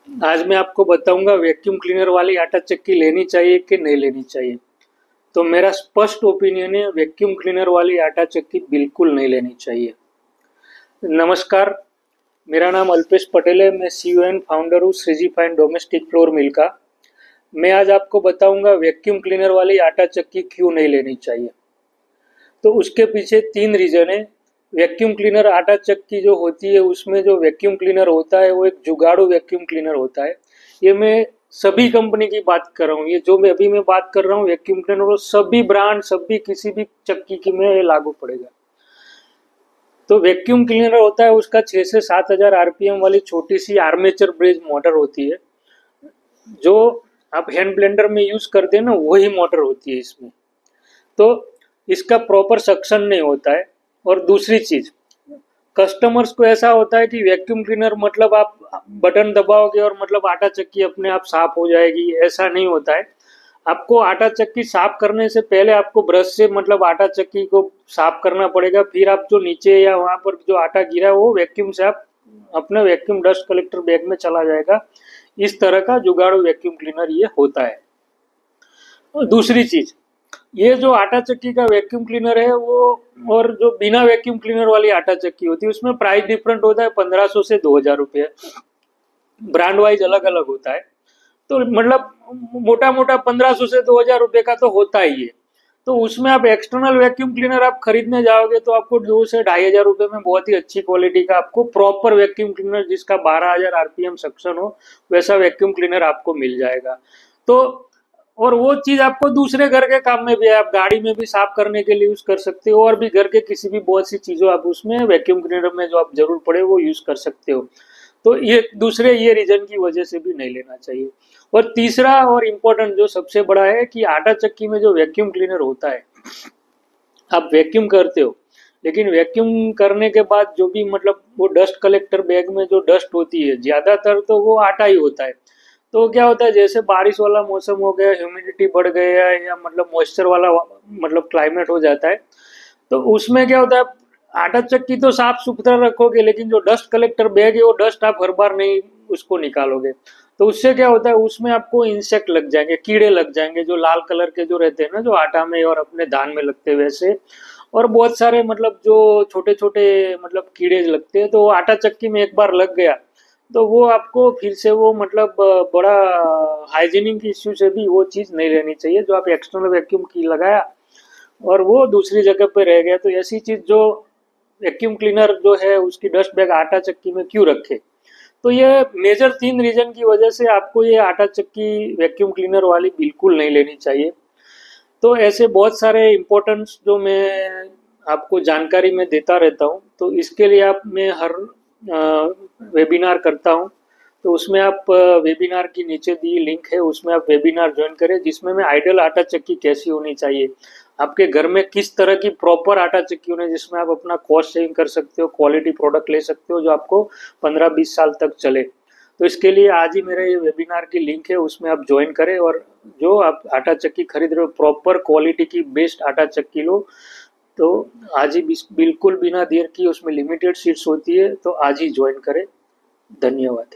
आज मैं आपको बताऊंगा वैक्यूम क्लीनर वाली आटा चक्की लेनी चाहिए कि नहीं लेनी चाहिए। तो मेरा स्पष्ट ओपिनियन है, वैक्यूम क्लीनर वाली आटा चक्की बिल्कुल नहीं लेनी चाहिए। नमस्कार, मेरा नाम अल्पेश पटेल है। मैं सीईओ एंड फाउंडर हूँ Shreeji fine domestic flour mill का। मैं आज आपको बताऊंगा वैक्यूम क्लीनर वाली आटा चक्की क्यों नहीं लेनी चाहिए। तो उसके पीछे 3 रीजन है। वैक्यूम क्लीनर आटा चक्की जो होती है उसमें जो वैक्यूम क्लीनर होता है वो एक जुगाड़ू वैक्यूम क्लीनर होता है। ये मैं सभी कंपनी की बात कर रहा हूँ। ये जो मैं बात कर रहा हूँ वैक्यूम क्लीनर, वो सभी ब्रांड, सभी किसी भी चक्की की में ये लागू पड़ेगा। तो वैक्यूम क्लीनर होता है, उसका 6 से 7 हजार आरपीएम वाली छोटी सी आर्मेचर ब्रेज मोटर होती है। जो आप हैंड ब्लेंडर में यूज करते हैं ना, वही मोटर होती है इसमें। तो इसका प्रॉपर सक्शन नहीं होता है। और दूसरी चीज, कस्टमर्स को ऐसा होता है कि वैक्यूम क्लीनर मतलब आप बटन दबाओगे और मतलब आटा चक्की अपने आप साफ हो जाएगी, ऐसा नहीं होता है। आपको आटा चक्की साफ करने से पहले आपको ब्रश से मतलब आटा चक्की को साफ करना पड़ेगा। फिर आप जो नीचे या वहां पर जो आटा गिरा है वो वैक्यूम से आप अपने वैक्यूम डस्ट कलेक्टर बैग में चला जाएगा। इस तरह का जुगाड़ू वैक्यूम क्लीनर ये होता है। और दूसरी चीज, ये जो आटा चक्की का वैक्यूम क्लीनर है वो और जो बिना वैक्यूम क्लीनर वाली आटा चक्की होती है उसमें प्राइस डिफरेंट होता है 1500 से 2000 रुपये। ब्रांड वाइज अलग अलग होता है। तो मतलब मोटा मोटा 1500 से 2000 रुपये का तो होता ही है। तो उसमें आप एक्सटर्नल वैक्यूम क्लीनर आप खरीदने जाओगे तो आपको 2 से 2500 रुपये में बहुत ही अच्छी क्वालिटी का आपको प्रॉपर वैक्यूम क्लीनर जिसका 12 हजार आरपीएम सक्शन हो, वैसा वैक्यूम क्लीनर आपको मिल जाएगा। तो और वो चीज आपको दूसरे घर के काम में भी है, आप गाड़ी में भी साफ करने के लिए यूज कर सकते हो और भी घर के किसी भी बहुत सी चीजों आप उसमें वैक्यूम क्लीनर में जो आप जरूर पड़े वो यूज कर सकते हो। तो ये रीजन की वजह से भी नहीं लेना चाहिए। और तीसरा और इम्पोर्टेंट जो सबसे बड़ा है कि आटा चक्की में जो वैक्यूम क्लीनर होता है, आप वैक्यूम करते हो लेकिन वैक्यूम करने के बाद जो भी मतलब वो डस्ट कलेक्टर बैग में जो डस्ट होती है ज्यादातर तो वो आटा ही होता है। तो क्या होता है, जैसे बारिश वाला मौसम हो गया, ह्यूमिडिटी बढ़ गया या मतलब मॉइस्चर वाला मतलब क्लाइमेट हो जाता है, तो उसमें क्या होता है, आटा चक्की तो साफ सुथरा रखोगे लेकिन जो डस्ट कलेक्टर बैग है वो डस्ट आप हर बार नहीं उसको निकालोगे। तो उससे क्या होता है, उसमें आपको इंसेक्ट लग जाएंगे, कीड़े लग जाएंगे, जो लाल कलर के जो रहते हैं ना, जो आटा में और अपने धान में लगते हैं वैसे। और बहुत सारे मतलब जो छोटे छोटे मतलब कीड़े लगते हैं, तो वो आटा चक्की में एक बार लग गया तो वो आपको फिर से वो मतलब बड़ा हाइजीनिक इश्यू से भी वो चीज़ नहीं लेनी चाहिए जो आप एक्सटर्नल वैक्यूम की लगाया और वो दूसरी जगह पे रह गया। तो ऐसी चीज़ जो वैक्यूम क्लीनर जो है उसकी डस्ट बैग आटा चक्की में क्यों रखे। तो ये मेजर 3 रीजन की वजह से आपको ये आटा चक्की वैक्यूम क्लीनर वाली बिल्कुल नहीं लेनी चाहिए। तो ऐसे बहुत सारे इम्पोर्टेंट्स जो मैं आपको जानकारी में देता रहता हूँ, तो इसके लिए आप मैं हर वेबिनार करता हूँ। तो उसमें आप वेबिनार की नीचे दी लिंक है, उसमें आप वेबिनार ज्वाइन करें जिसमें मैं आइडियल आटा चक्की कैसी होनी चाहिए, आपके घर में किस तरह की प्रॉपर आटा चक्की होनी है जिसमें आप अपना कॉस्ट सेविंग कर सकते हो, क्वालिटी प्रोडक्ट ले सकते हो जो आपको 15-20 साल तक चले। तो इसके लिए आज ही मेरे ये वेबिनार की लिंक है, उसमें आप ज्वाइन करें और जो आप आटा चक्की खरीद रहे हो प्रॉपर क्वालिटी की बेस्ट आटा चक्की लो। तो आज ही बिल्कुल बिना देर की, उसमें लिमिटेड सीट्स होती है, तो आज ही ज्वाइन करें। धन्यवाद।